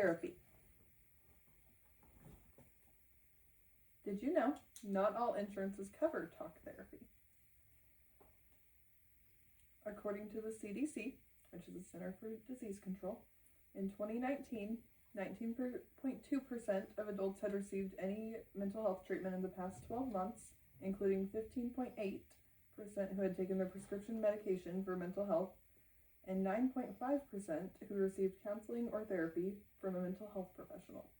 therapy. Did you know not all insurances cover talk therapy? According to the CDC, which is the Center for Disease Control, in 2019, 19.2% of adults had received any mental health treatment in the past 12 months, including 15.8% who had taken their prescription medication for mental health, and 9.5% who received counseling or therapy from a mental health professional.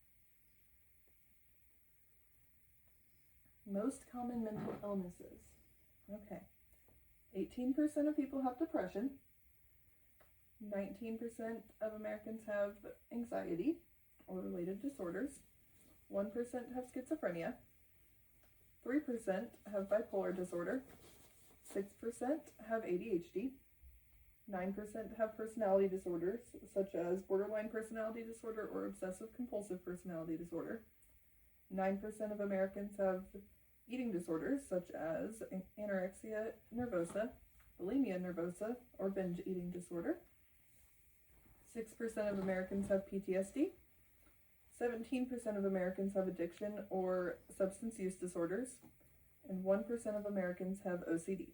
Most common mental illnesses. Okay. 18% of people have depression. 19% of Americans have anxiety or related disorders. 1% have schizophrenia. 3% have bipolar disorder. 6% have ADHD. 9% have personality disorders, such as borderline personality disorder or obsessive compulsive personality disorder. 9% of Americans have eating disorders, such as anorexia nervosa, bulimia nervosa, or binge eating disorder. 6% of Americans have PTSD. 17% of Americans have addiction or substance use disorders. And 1% of Americans have OCD.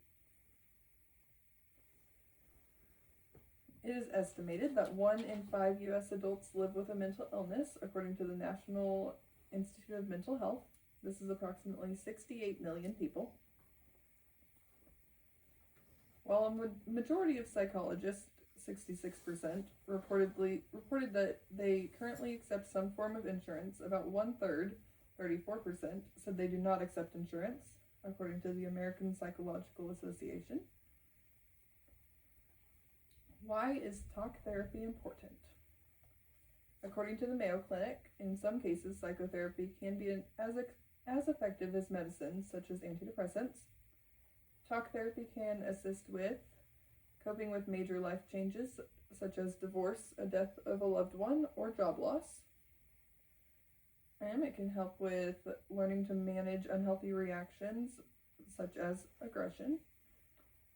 It is estimated that 1 in 5 U.S. adults live with a mental illness, according to the National Institute of Mental Health. This is approximately 68 million people. While a majority of psychologists, 66%, reported that they currently accept some form of insurance, about 1/3, 34%, said they do not accept insurance, according to the American Psychological Association. Why is talk therapy important? According to the Mayo Clinic, in some cases, psychotherapy can be as effective as medicine, such as antidepressants. Talk therapy can assist with coping with major life changes, such as divorce, a death of a loved one, or job loss. And it can help with learning to manage unhealthy reactions, such as aggression.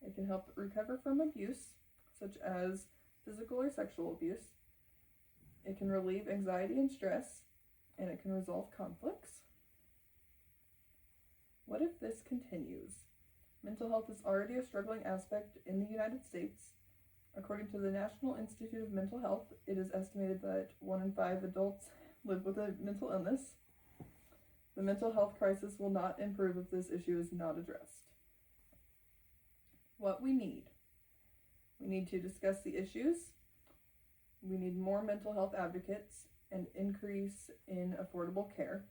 It can help recover from abuse, such as physical or sexual abuse. It can relieve anxiety and stress, and it can resolve conflicts. What if this continues? Mental health is already a struggling aspect in the United States. According to the National Institute of Mental Health, it is estimated that 1 in 5 adults live with a mental illness. The mental health crisis will not improve if this issue is not addressed. What we need to discuss the issues. We need more mental health advocates and increase in affordable care.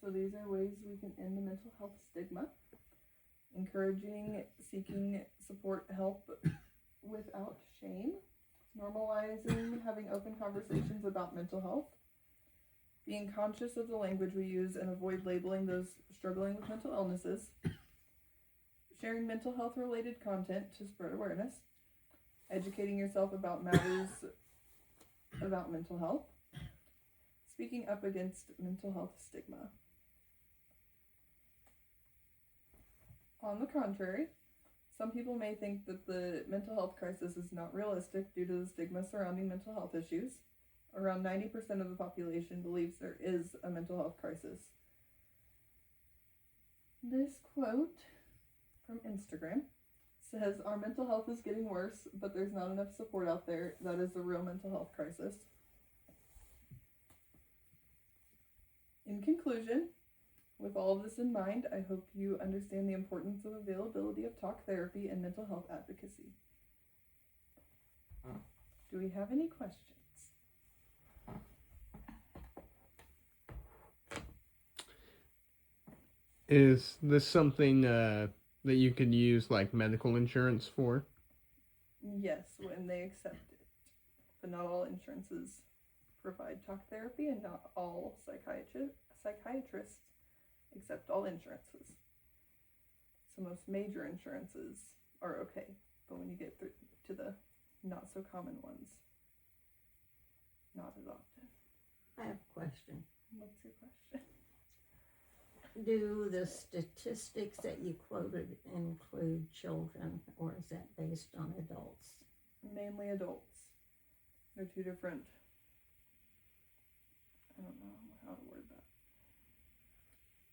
So these are ways we can end the mental health stigma. Encouraging, seeking support, help without shame. Normalizing having open conversations about mental health. Being conscious of the language we use and avoid labeling those struggling with mental illnesses. Sharing mental health related content to spread awareness. Educating yourself about matters about mental health. Speaking up against mental health stigma. On the contrary, some people may think that the mental health crisis is not realistic due to the stigma surrounding mental health issues. Around 90% of the population believes there is a mental health crisis. This quote from Instagram says, "Our mental health is getting worse, but there's not enough support out there. That is the real mental health crisis." In conclusion, with all of this in mind, I hope you understand the importance of availability of talk therapy and mental health advocacy. Do we have any questions? Is this something that you could use like medical insurance for? Yes, when they accept it. But not all insurances provide talk therapy, and not all psychiatrists accept all insurances. So most major insurances are okay, but when you get through to the not so common ones, not as often. I have a question. What's your question? Do the statistics that you quoted include children, or is that based on adults? Mainly adults. They're two different I don't know how to word that.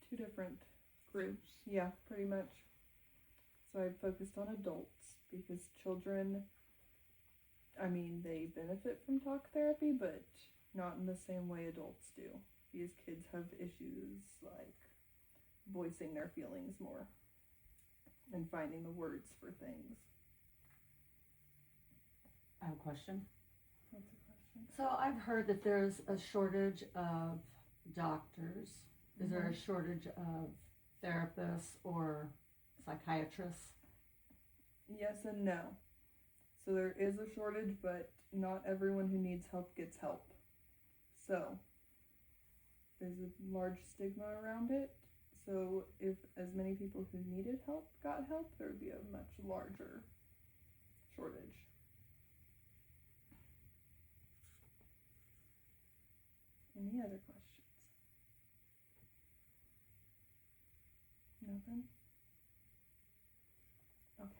Two different, Groups. yeah, pretty much. So I focused on adults because children, I mean, they benefit from talk therapy, but not in the same way adults do. Because kids have issues like voicing their feelings more and finding the words for things. I have a question. What's the question? So I've heard that there's a shortage of doctors. Is there a shortage of therapists or psychiatrists? Yes and no. So there is a shortage, but not everyone who needs help gets help. So there's a large stigma around it. So if as many people who needed help got help, there would be a much larger shortage. Any other questions? Nothing? Okay.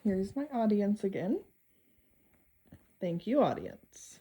Here's my audience again. Thank you, audience.